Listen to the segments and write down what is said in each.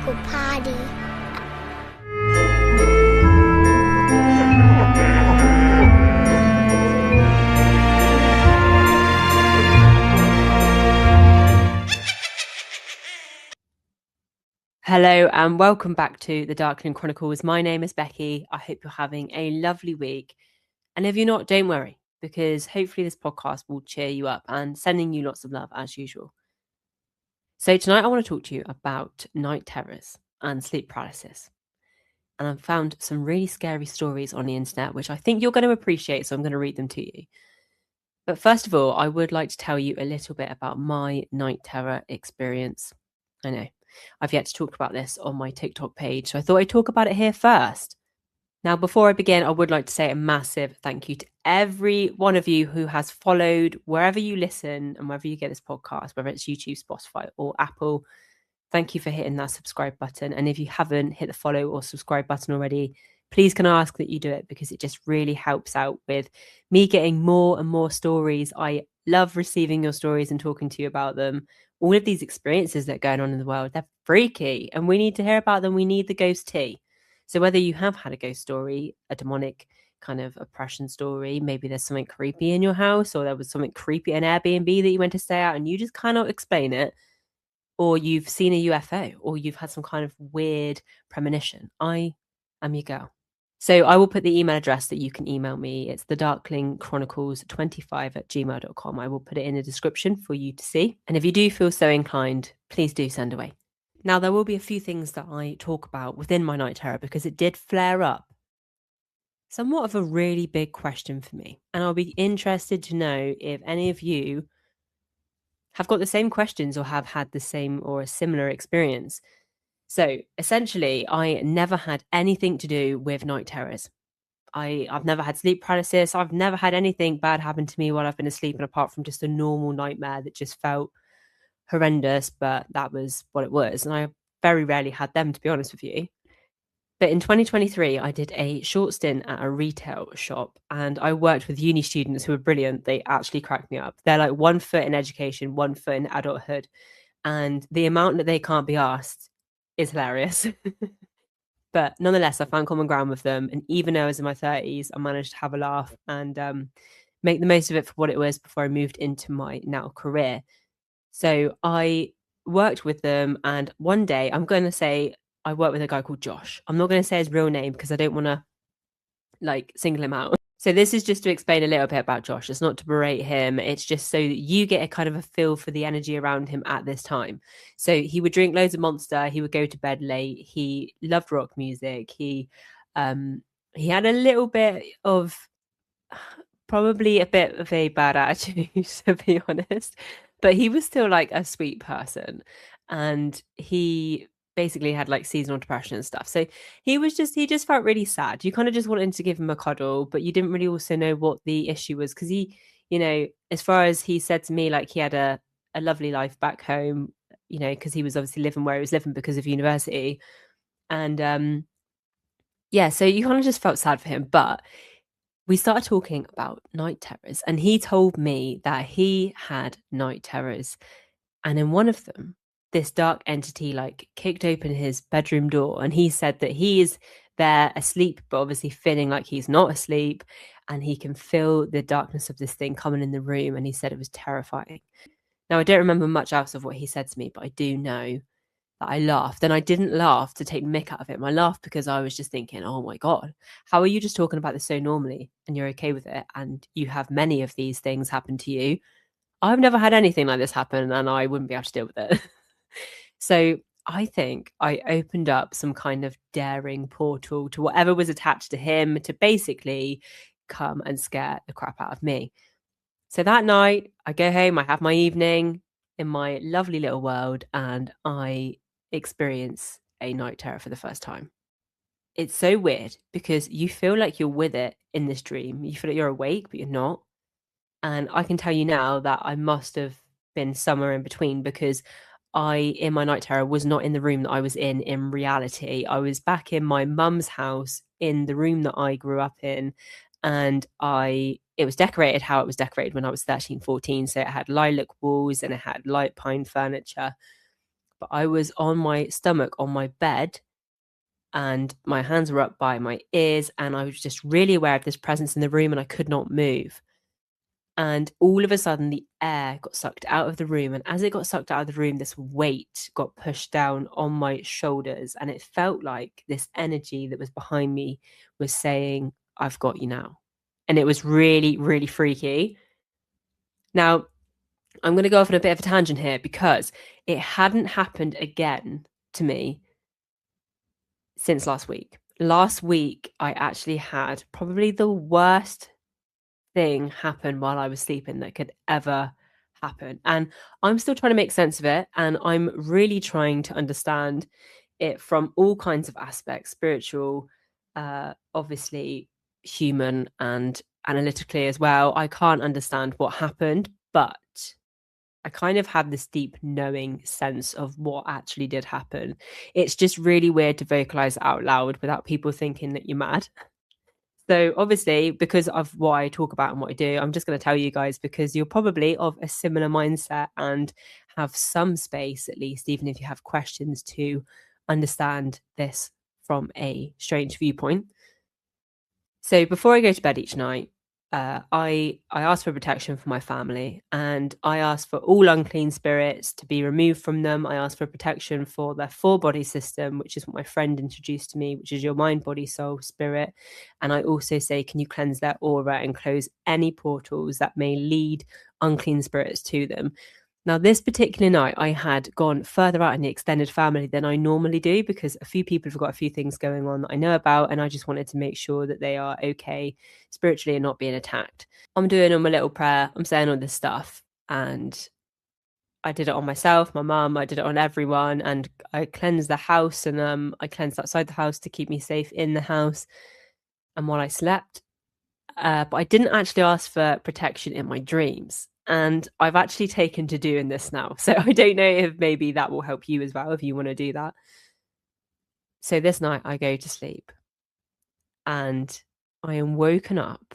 neurological party. Hello and welcome back to the Darkling Chronicles. My name is Becky. I hope you're having a lovely week. And if you're not, don't worry, because hopefully this podcast will cheer you up and sending you lots of love as usual. So tonight I want to talk to you about night terrors and sleep paralysis. And I've found some really scary stories on the internet, which I think you're going to appreciate, so I'm going to read them to you. But first of all, I would like to tell you a little bit about my night terror experience. I know I've yet to talk about this on my TikTok page, so I thought I'd talk about it here first. Now, before I begin, I would like to say a massive thank you to every one of you who has followed wherever you listen and wherever you get this podcast, whether it's YouTube, Spotify, or Apple. Thank you for hitting that subscribe button. And if you haven't hit the follow or subscribe button already, please can I ask that you do it, because it just really helps out with me getting more and more stories. I love receiving your stories and talking to you about them. All of these experiences that are going on in the world, they're freaky and we need to hear about them. We need the ghost tea. So whether you have had a ghost story, a demonic kind of oppression story, maybe there's something creepy in your house, or there was something creepy in Airbnb that you went to stay at and you just cannot explain it, or you've seen a UFO, or you've had some kind of weird premonition, I am your girl. So I will put the email address that you can email me. It's the Darkling Chronicles 25@gmail.com. I will put it in the description for you to see. And if you do feel so inclined, please do send away. Now, there will be a few things that I talk about within my night terror because it did flare up. Somewhat of a really big question for me. And I'll be interested to know if any of you have got the same questions or have had the same or a similar experience. So essentially, I never had anything to do with night terrors. I've never had sleep paralysis. I've never had anything bad happen to me while I've been asleep, and apart from just a normal nightmare that just felt horrendous, but that was what it was. And I very rarely had them, to be honest with you. But in 2023, I did a short stint at a retail shop and I worked with uni students who were brilliant. They actually cracked me up. They're like 1 foot in education, 1 foot in adulthood. And the amount that they can't be asked is hilarious. But nonetheless, I found common ground with them. And even though I was in my 30s, I managed to have a laugh and make the most of it for what it was before I moved into my now career. So I worked with them. And one day, I'm going to say I worked with a guy called Josh. I'm not going to say his real name because I don't want to like single him out. So this is just to explain a little bit about Josh. It's not to berate him. It's just so that you get a kind of a feel for the energy around him at this time. So he would drink loads of Monster. He would go to bed late. He loved rock music. He had a little bit of probably a bit of a bad attitude, to be honest. But he was still like a sweet person. And he basically had like seasonal depression and stuff. So he just felt really sad. You kind of just wanted to give him a cuddle, but you didn't really also know what the issue was because he, you know, as far as he said to me, like he had a lovely life back home, you know, because he was obviously living where he was living because of university. And yeah, so you kind of just felt sad for him. But we started talking about night terrors and he told me that he had night terrors. And in one of them, this dark entity like kicked open his bedroom door and he said that he is there asleep, but obviously feeling like he's not asleep. And he can feel the darkness of this thing coming in the room. And he said it was terrifying. Now, I don't remember much else of what he said to me, but I do know that I laughed. And I didn't laugh to take the mick out of it. I laughed because I was just thinking, oh my God, how are you just talking about this so normally and you're okay with it? And you have many of these things happen to you. I've never had anything like this happen and I wouldn't be able to deal with it. So I think I opened up some kind of daring portal to whatever was attached to him to basically come and scare the crap out of me. So that night, I go home, I have my evening in my lovely little world, and I experience a night terror for the first time. It's so weird because you feel like you're with it in this dream. You feel like you're awake, but you're not. And I can tell you now that I must have been somewhere in between because in my night terror, was not in the room that I was in reality. I was back in my mum's house in the room that I grew up in. And it was decorated how it was decorated when I was 13, 14. So it had lilac walls and it had light pine furniture. but I was on my stomach on my bed and my hands were up by my ears and I was just really aware of this presence in the room and I could not move. And all of a sudden, the air got sucked out of the room. And as it got sucked out of the room, this weight got pushed down on my shoulders. And it felt like this energy that was behind me was saying, I've got you now. And it was really, really freaky. Now, I'm going to go off on a bit of a tangent here because it hadn't happened again to me since last week. Last week, I actually had probably the worst thing happen while I was sleeping that could ever happen. And I'm still trying to make sense of it. And I'm really trying to understand it from all kinds of aspects, spiritual, obviously human and analytically as well. I can't understand what happened, but I kind of have this deep knowing sense of what actually did happen. It's just really weird to vocalize it out loud without people thinking that you're mad. So obviously, because of what I talk about and what I do, I'm just going to tell you guys because you're probably of a similar mindset and have some space, at least, even if you have questions, to understand this from a strange viewpoint. So before I go to bed each night, I ask for protection for my family and I ask for all unclean spirits to be removed from them. I ask for protection for their four body system, which is what my friend introduced to me, which is your mind, body, soul, spirit. And I also say, can you cleanse their aura and close any portals that may lead unclean spirits to them? Now, this particular night, I had gone further out in the extended family than I normally do because a few people have got a few things going on that I know about, and I just wanted to make sure that they are okay spiritually and not being attacked. I'm doing on my little prayer, I'm saying all this stuff, and I did it on myself, my mum, I did it on everyone, and I cleansed the house and I cleansed outside the house to keep me safe in the house. And while I slept, but I didn't actually ask for protection in my dreams. And I've actually taken to doing this now. So I don't know if maybe that will help you as well if you want to do that. So this night I go to sleep and I am woken up.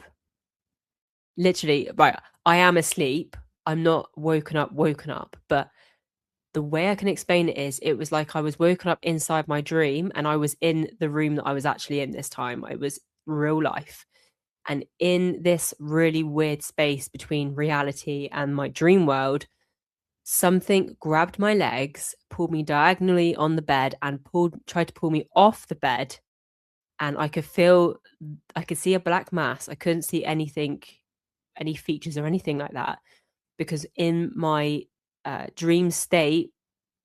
Literally, right, I am asleep. I'm not woken up. But the way I can explain it is it was like I was woken up inside my dream and I was in the room that I was actually in this time. It was real life. And in this really weird space between reality and my dream world, something grabbed my legs, pulled me diagonally on the bed and tried to pull me off the bed. And I could see a black mass. I couldn't see anything, any features or anything like that. Because in my dream state,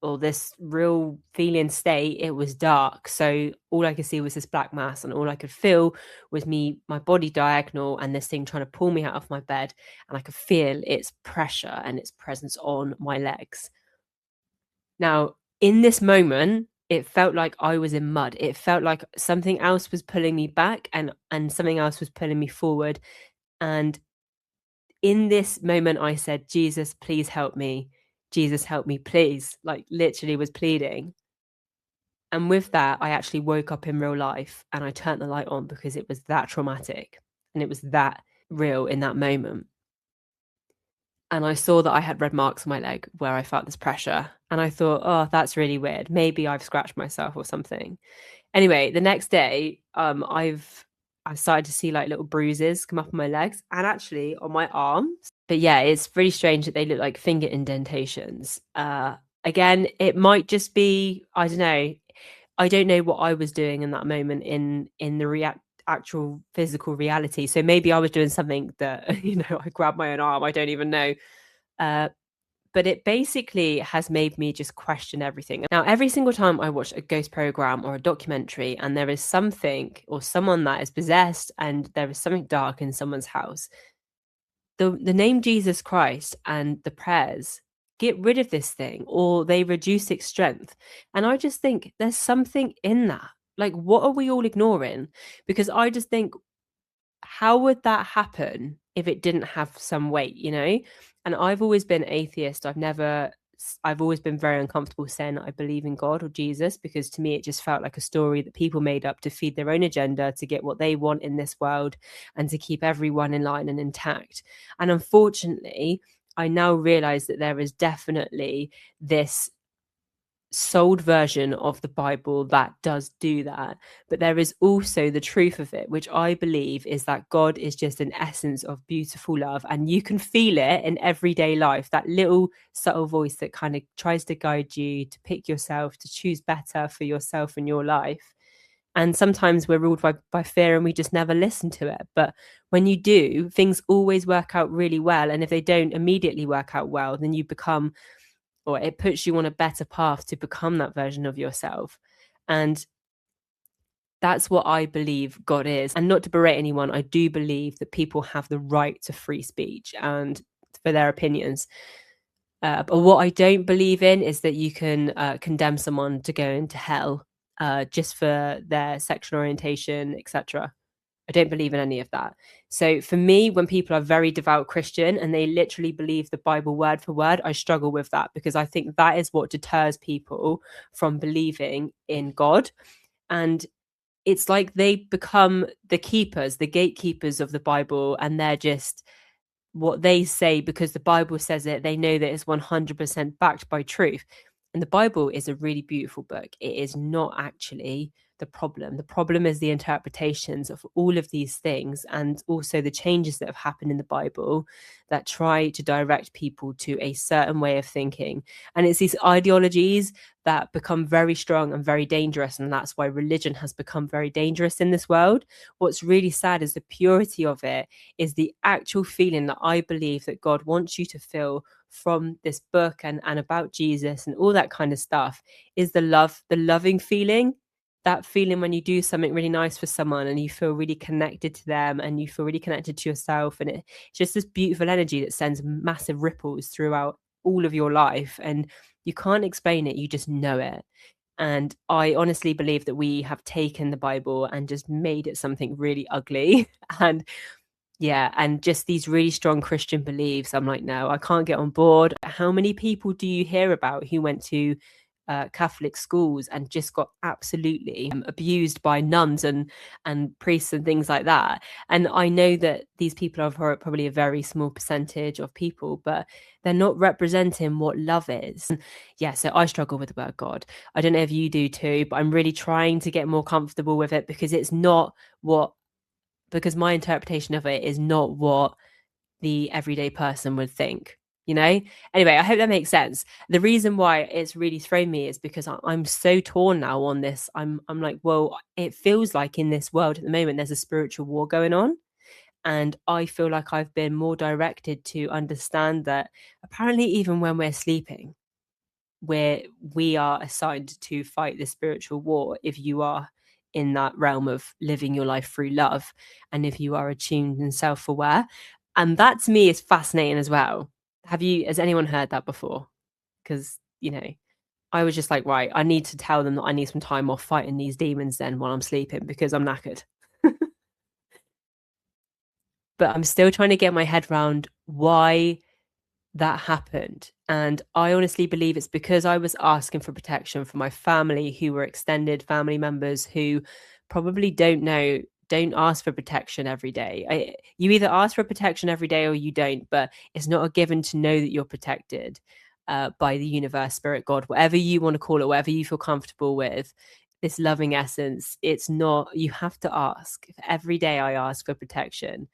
or this real feeling state, it was dark. So all I could see was this black mass and all I could feel was my body diagonal and this thing trying to pull me out of my bed. And I could feel its pressure and its presence on my legs. Now, in this moment, it felt like I was in mud. It felt like something else was pulling me back and something else was pulling me forward. And in this moment, I said, Jesus, please help me. Jesus, help me, please. Like literally was pleading. And with that, I actually woke up in real life and I turned the light on because it was that traumatic and it was that real in that moment. And I saw that I had red marks on my leg where I felt this pressure. And I thought, oh, that's really weird. Maybe I've scratched myself or something. Anyway, the next day, I've started to see like little bruises come up on my legs and actually on my arms. But yeah, it's really strange that they look like finger indentations. Again, it might just be, I don't know. I don't know what I was doing in that moment in the actual physical reality. So maybe I was doing something that, I grabbed my own arm. I don't even know. But it basically has made me just question everything. Now, every single time I watch a ghost program or a documentary and there is something or someone that is possessed and there is something dark in someone's house, the name Jesus Christ and the prayers get rid of this thing or they reduce its strength. And I just think there's something in that. Like, what are we all ignoring? Because I just think, how would that happen if it didn't have some weight, And I've always been atheist. I've always been very uncomfortable saying that I believe in God or Jesus, because to me, it just felt like a story that people made up to feed their own agenda, to get what they want in this world and to keep everyone in line and intact. And unfortunately, I now realize that there is definitely this sold version of the Bible that does do that, but there is also the truth of it, which I believe is that God is just an essence of beautiful love, and you can feel it in everyday life, that little subtle voice that kind of tries to guide you to pick yourself, to choose better for yourself and your life. And sometimes we're ruled by fear and we just never listen to it. But when you do, things always work out really well. And if they don't immediately work out well, then you become, or it puts you on a better path to become that version of yourself. And that's what I believe God is. And not to berate anyone, I do believe that people have the right to free speech and for their opinions. But what I don't believe in is that you can condemn someone to go into hell just for their sexual orientation, etc. I don't believe in any of that. So for me, when people are very devout Christian and they literally believe the Bible word for word, I struggle with that, because I think that is what deters people from believing in God. And it's like they become the keepers, the gatekeepers of the Bible, and they're just what they say because the Bible says it. They know that it's 100% backed by truth. And the Bible is a really beautiful book. It is not actually the problem. The problem is the interpretations of all of these things, and also the changes that have happened in the Bible that try to direct people to a certain way of thinking. And it's these ideologies that become very strong and very dangerous. And that's why religion has become very dangerous in this world. What's really sad is the purity of it is the actual feeling that I believe that God wants you to feel from this book and about Jesus and all that kind of stuff, is the love, the loving feeling. That feeling when you do something really nice for someone and you feel really connected to them and you feel really connected to yourself. And it's just this beautiful energy that sends massive ripples throughout all of your life. And you can't explain it, you just know it. And I honestly believe that we have taken the Bible and just made it something really ugly. And yeah, and just these really strong Christian beliefs. I'm like, no, I can't get on board. How many people do you hear about who went to Catholic schools and just got absolutely abused by nuns and priests and things like that? And I know that these people are probably a very small percentage of people, but they're not representing what love is. Yeah, so I struggle with the word God. I don't know if you do too, but I'm really trying to get more comfortable with it, because it's not what, because my interpretation of it is not what the everyday person would think, you know? Anyway, I hope that makes sense. The reason why it's really thrown me is because I'm so torn now on this. I'm like, well, it feels like in this world at the moment, there's a spiritual war going on. And I feel like I've been more directed to understand that apparently, even when we're sleeping, where we are assigned to fight the spiritual war if you are in that realm of living your life through love, and if you are attuned and self-aware. And that to me is fascinating as well. Has anyone heard that before? Because I was just like, right, I need to tell them that I need some time off fighting these demons then while I'm sleeping, because I'm knackered. But I'm still trying to get my head around why that happened. And I honestly believe it's because I was asking for protection for my family, who were extended family members who probably don't ask for protection every day. You either ask for protection every day or you don't, but it's not a given to know that you're protected by the universe, spirit, God, whatever you want to call it, whatever you feel comfortable with. This loving essence, it's not, you have to ask. Every day I ask for protection.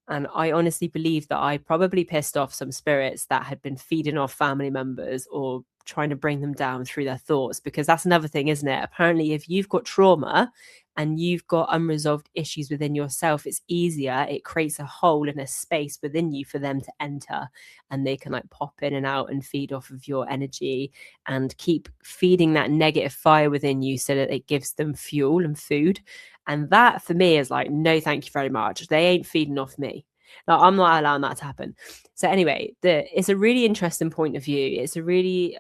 And I honestly believe that I probably pissed off some spirits that had been feeding off family members or trying to bring them down through their thoughts, because that's another thing, isn't it? Apparently, if you've got trauma and you've got unresolved issues within yourself, it's easier. It creates a hole and a space within you for them to enter, and they can like pop in and out and feed off of your energy and keep feeding that negative fire within you so that it gives them fuel and food. And that for me is like, no, thank you very much. They ain't feeding off me. Like, I'm not allowing that to happen. So anyway, it's a really interesting point of view. It's a really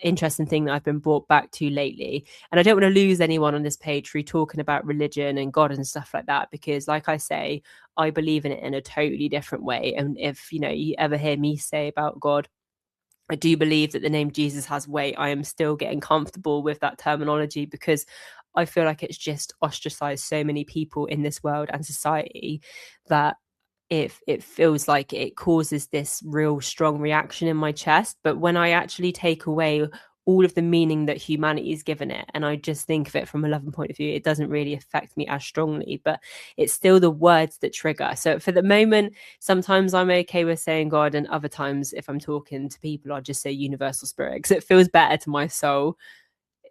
interesting thing that I've been brought back to lately. And I don't want to lose anyone on this page through talking about religion and God and stuff like that, because like I say, I believe in it in a totally different way. And if you ever hear me say about God, I do believe that the name Jesus has weight. I am still getting comfortable with that terminology, because I feel like it's just ostracized so many people in this world and society that it feels like it causes this real strong reaction in my chest. But when I actually take away all of the meaning that humanity has given it, and I just think of it from a loving point of view, it doesn't really affect me as strongly, but it's still the words that trigger. So for the moment, sometimes I'm okay with saying God, and other times if I'm talking to people, I'll just say universal spirit because it feels better to my soul.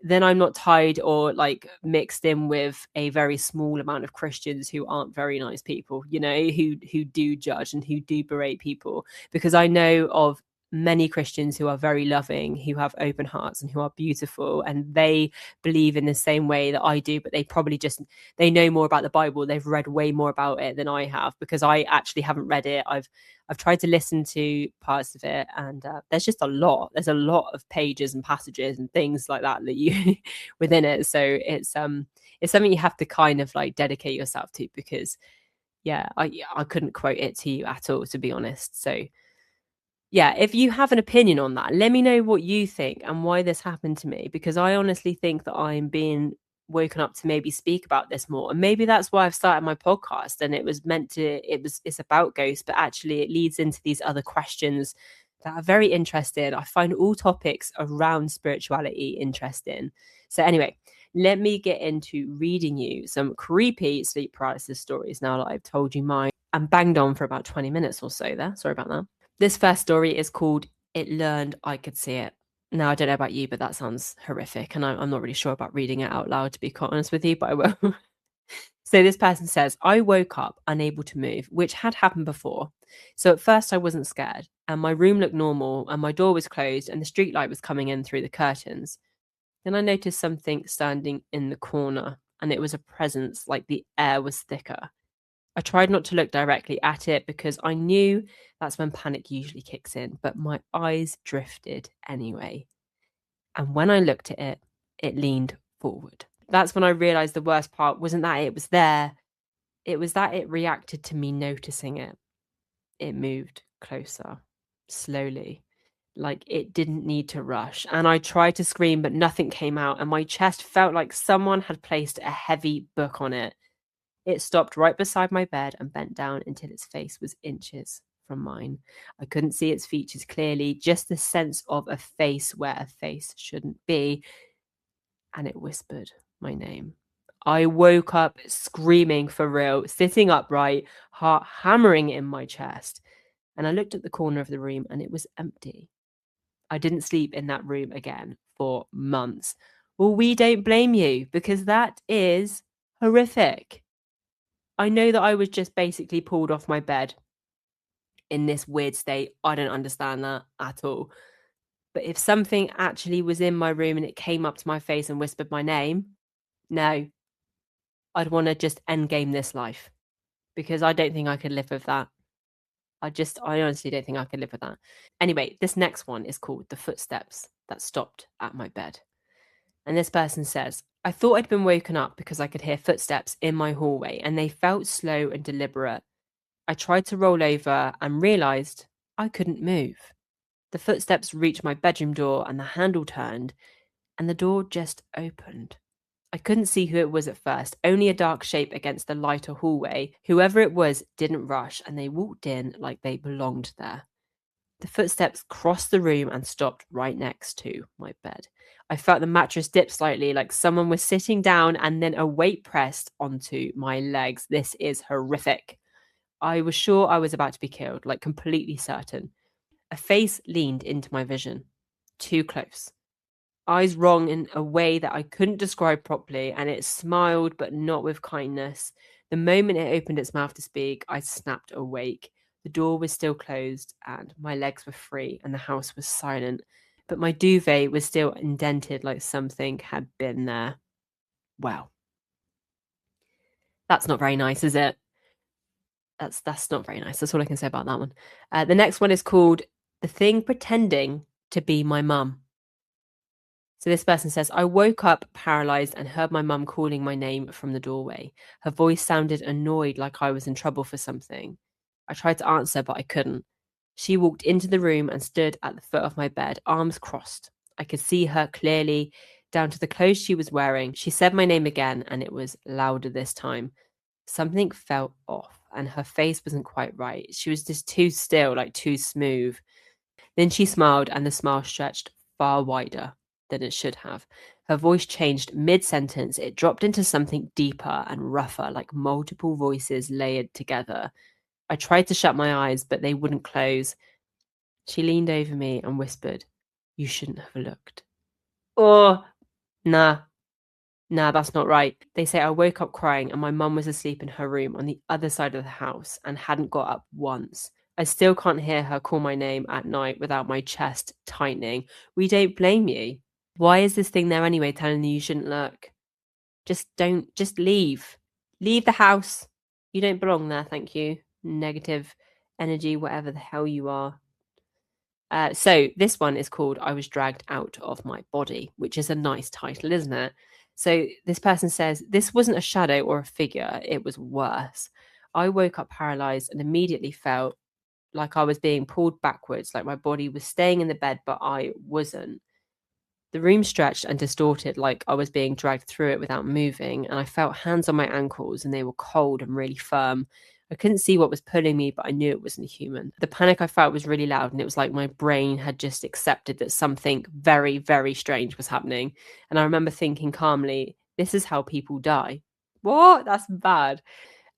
Then I'm not tied or like mixed in with a very small amount of Christians who aren't very nice people, who do judge and who do berate people, because I know of many Christians who are very loving, who have open hearts and who are beautiful, and they believe in the same way that I do, but they know more about the Bible. They've read way more about it than I have, because I actually haven't read it. I've tried to listen to parts of it, and there's a lot of pages and passages and things like that you within it. So it's something you have to kind of like dedicate yourself to, because I couldn't quote it to you at all, to be honest. So yeah, if you have an opinion on that, let me know what you think and why this happened to me, because I honestly think that I'm being woken up to maybe speak about this more. And maybe that's why I've started my podcast, and it's about ghosts, but actually it leads into these other questions that are very interesting. I find all topics around spirituality interesting. So anyway, let me get into reading you some creepy sleep paralysis stories now that I've told you mine and banged on for about 20 minutes or so there. Sorry about that. This first story is called It Learned I Could See It. Now, I don't know about you, but that sounds horrific, and I'm not really sure about reading it out loud, to be quite honest with you, but I will. So this person says, I woke up unable to move, which had happened before. So at first I wasn't scared, and my room looked normal, and my door was closed, and the street light was coming in through the curtains. Then I noticed something standing in the corner, and it was a presence, like the air was thicker. I tried not to look directly at it because I knew that's when panic usually kicks in, but my eyes drifted anyway. And when I looked at it, it leaned forward. That's when I realized the worst part wasn't that it was there, it was that it reacted to me noticing it. It moved closer, slowly, like it didn't need to rush. And I tried to scream, but nothing came out, and my chest felt like someone had placed a heavy book on it. It stopped right beside my bed and bent down until its face was inches from mine. I couldn't see its features clearly, just the sense of a face where a face shouldn't be. And it whispered my name. I woke up screaming for real, sitting upright, heart hammering in my chest. And I looked at the corner of the room and it was empty. I didn't sleep in that room again for months. Well, we don't blame you, because that is horrific. I know that I was just basically pulled off my bed in this weird state. I don't understand that at all. But if something actually was in my room and it came up to my face and whispered my name, no, I'd want to just end game this life, because I don't think I could live with that. I honestly don't think I could live with that. Anyway, this next one is called The Footsteps That Stopped at My Bed. And this person says, I thought I'd been woken up because I could hear footsteps in my hallway and they felt slow and deliberate. I tried to roll over and realized I couldn't move. The footsteps reached my bedroom door and the handle turned, and the door just opened. I couldn't see who it was at first, only a dark shape against the lighter hallway. Whoever it was didn't rush, and they walked in like they belonged there. The footsteps crossed the room and stopped right next to my bed. I felt the mattress dip slightly, like someone was sitting down, and then a weight pressed onto my legs. This is horrific. I was sure I was about to be killed, like completely certain. A face leaned into my vision, too close. Eyes wrong in a way that I couldn't describe properly, and it smiled, but not with kindness. The moment it opened its mouth to speak, I snapped awake. The door was still closed, and my legs were free, and the house was silent. But my duvet was still indented like something had been there. Wow. That's not very nice, is it? That's not very nice. That's all I can say about that one. The next one is called The Thing Pretending to Be My Mum. So this person says, I woke up paralyzed and heard my mum calling my name from the doorway. Her voice sounded annoyed, like I was in trouble for something. I tried to answer, but I couldn't. She walked into the room and stood at the foot of my bed, arms crossed. I could see her clearly, down to the clothes she was wearing. She said my name again, and it was louder this time. Something felt off, and her face wasn't quite right. She was just too still, like too smooth. Then she smiled, and the smile stretched far wider. than it should have. Her voice changed mid-sentence. It dropped into something deeper and rougher, like multiple voices layered together. I tried to shut my eyes, but they wouldn't close. She leaned over me and whispered, "You shouldn't have looked." Oh, nah, that's not right. They say I woke up crying and my mum was asleep in her room on the other side of the house and hadn't got up once. I still can't hear her call my name at night without my chest tightening. We don't blame you. Why is this thing there anyway telling you shouldn't look? Just leave. Leave the house. You don't belong there, thank you. Negative energy, whatever the hell you are. So this one is called I Was Dragged Out of My Body, which is a nice title, isn't it? So this person says, this wasn't a shadow or a figure, it was worse. I woke up paralyzed and immediately felt like I was being pulled backwards, like my body was staying in the bed, but I wasn't. The room stretched and distorted like I was being dragged through it without moving, and I felt hands on my ankles and they were cold and really firm. I couldn't see what was pulling me, but I knew it wasn't human. The panic I felt was really loud, and it was like my brain had just accepted that something very, very strange was happening. And I remember thinking calmly, this is how people die. What? That's bad.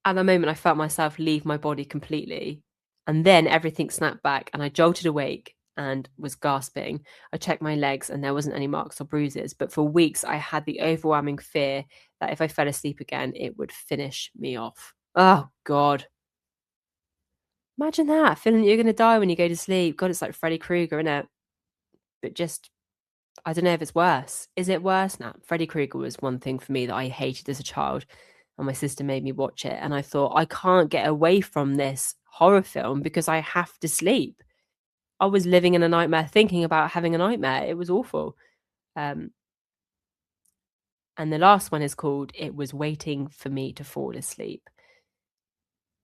At the moment, I felt myself leave my body completely. And then everything snapped back, and I jolted awake and was gasping. I checked my legs and there wasn't any marks or bruises, but for weeks I had the overwhelming fear that if I fell asleep again, it would finish me off. Oh, God. Imagine that, feeling that you're going to die when you go to sleep. God, it's like Freddy Krueger, isn't it? But just, I don't know if it's worse. Is it worse now? Freddy Krueger was one thing for me that I hated as a child, and my sister made me watch it. And I thought, I can't get away from this horror film because I have to sleep. I was living in a nightmare, thinking about having a nightmare. It was awful. And the last one is called It Was Waiting for Me to Fall Asleep.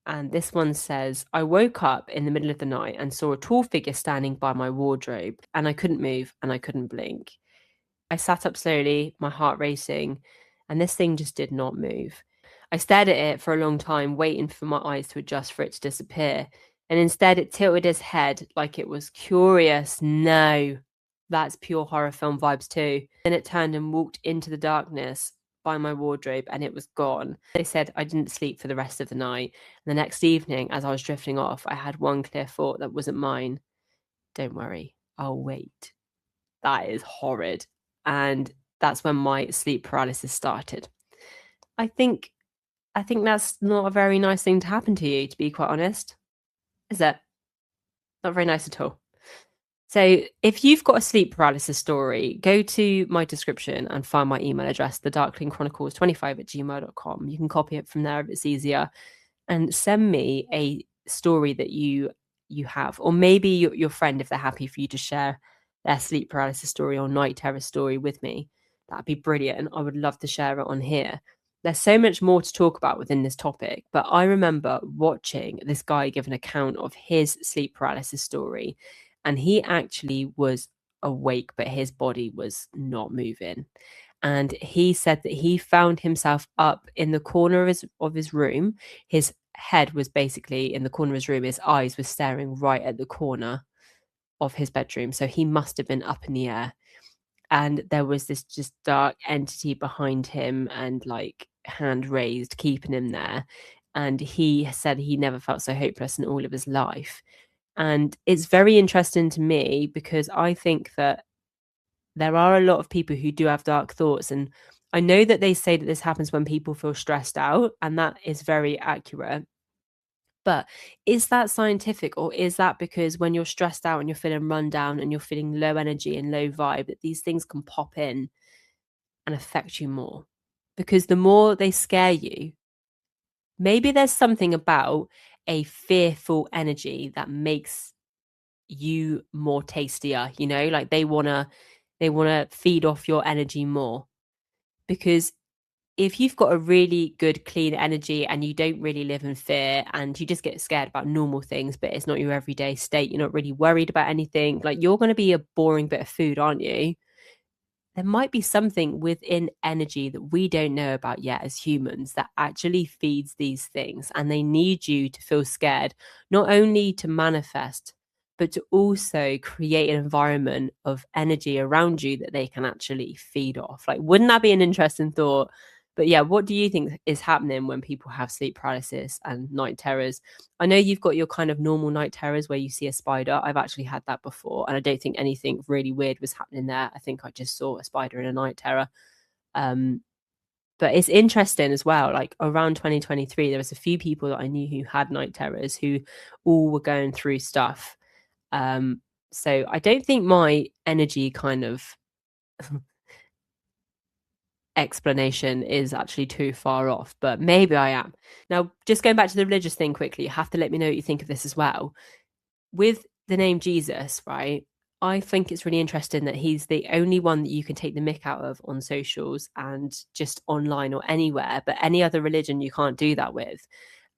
And this one says, I woke up in the middle of the night and saw a tall figure standing by my wardrobe, and I couldn't move and I couldn't blink. I sat up slowly, my heart racing, and this thing just did not move. I stared at it for a long time, waiting for my eyes to adjust for it to disappear. And instead, it tilted its head like it was curious. No, that's pure horror film vibes too. Then it turned and walked into the darkness by my wardrobe, and it was gone. They said I didn't sleep for the rest of the night. And the next evening, as I was drifting off, I had one clear thought that wasn't mine. Don't worry, I'll wait. That is horrid. And that's when my sleep paralysis started. I think that's not a very nice thing to happen to you, to be quite honest. Is it? Not very nice at all. So if you've got a sleep paralysis story, go to my description and find my email address, the Darkling Chronicles 25@gmail.com. You can copy it from there if it's easier, and send me a story that you have, or maybe your friend, if they're happy for you to share their sleep paralysis story or night terror story with me. That'd be brilliant, and I would love to share it on here. There's so much more to talk about within this topic, but I remember watching this guy give an account of his sleep paralysis story, and he actually was awake, but his body was not moving. And he said that he found himself up in the corner of his room. His head was basically in the corner of his room. His eyes were staring right at the corner of his bedroom. So he must have been up in the air. And there was this just dark entity behind him and like hand raised, keeping him there. And he said he never felt so hopeless in all of his life. And it's very interesting to me because I think that there are a lot of people who do have dark thoughts. And I know that they say that this happens when people feel stressed out, and that is very accurate. But is that scientific, or is that because when you're stressed out and you're feeling run down and you're feeling low energy and low vibe, that these things can pop in and affect you more? Because the more they scare you, maybe there's something about a fearful energy that makes you more tastier, like they want to feed off your energy more. Because if you've got a really good clean energy and you don't really live in fear and you just get scared about normal things, but it's not your everyday state, you're not really worried about anything, like you're going to be a boring bit of food, aren't you? There might be something within energy that we don't know about yet as humans that actually feeds these things, and they need you to feel scared, not only to manifest, but to also create an environment of energy around you that they can actually feed off. Like, wouldn't that be an interesting thought? But yeah, what do you think is happening when people have sleep paralysis and night terrors? I know you've got your kind of normal night terrors where you see a spider. I've actually had that before, and I don't think anything really weird was happening there. I think I just saw a spider in a night terror. But it's interesting as well. Like around 2023, there was a few people that I knew who had night terrors who all were going through stuff. So I don't think my energy kind of explanation is actually too far off, but maybe I am. Now, just going back to the religious thing quickly, you have to let me know what you think of this as well. With the name Jesus, right? I think it's really interesting that he's the only one that you can take the mick out of on socials and just online or anywhere, but any other religion you can't do that with.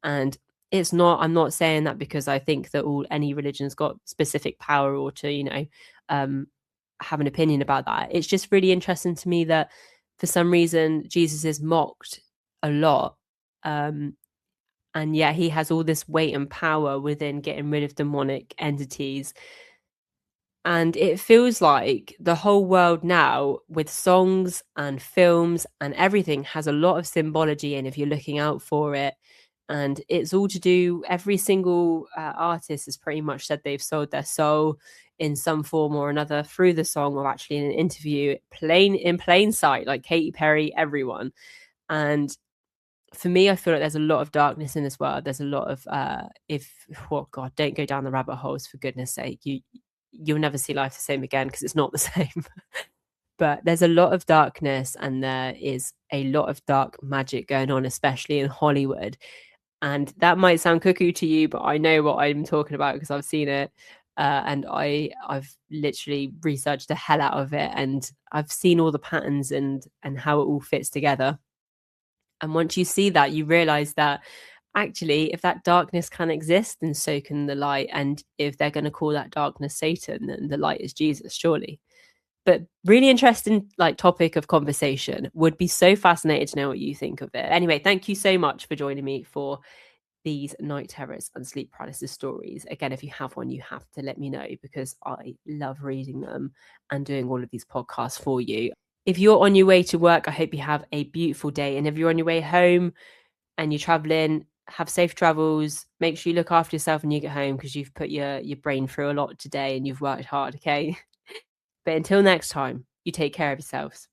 And it's not, I'm not saying that because I think that any religion's got specific power or to, have an opinion about that. It's just really interesting to me that for some reason Jesus is mocked a lot. And yet he has all this weight and power within getting rid of demonic entities. And it feels like the whole world now, with songs and films and everything, has a lot of symbology in if you're looking out for it. And it's all to do, every single artist has pretty much said they've sold their soul in some form or another through the song or actually in an interview, in plain sight, like Katy Perry, everyone. And for me, I feel like there's a lot of darkness in this world. There's a lot of God, don't go down the rabbit holes, for goodness sake. You'll never see life the same again because it's not the same. But there's a lot of darkness and there is a lot of dark magic going on, especially in Hollywood. And that might sound cuckoo to you, but I know what I'm talking about because I've seen it. And I've literally researched the hell out of it, and I've seen all the patterns and how it all fits together. And once you see that, you realize that actually, if that darkness can exist, then so can the light. And if they're going to call that darkness Satan, then the light is Jesus, surely. But really interesting topic of conversation. Would be so fascinated to know what you think of it. Anyway, thank you so much for joining me for these night terrors and sleep paralysis stories. Again, if you have one, you have to let me know because I love reading them and doing all of these podcasts for you. If you're on your way to work, I hope you have a beautiful day. And if you're on your way home and you're traveling, have safe travels. Make sure you look after yourself when you get home because you've put your brain through a lot today and you've worked hard, okay? But until next time, you take care of yourselves.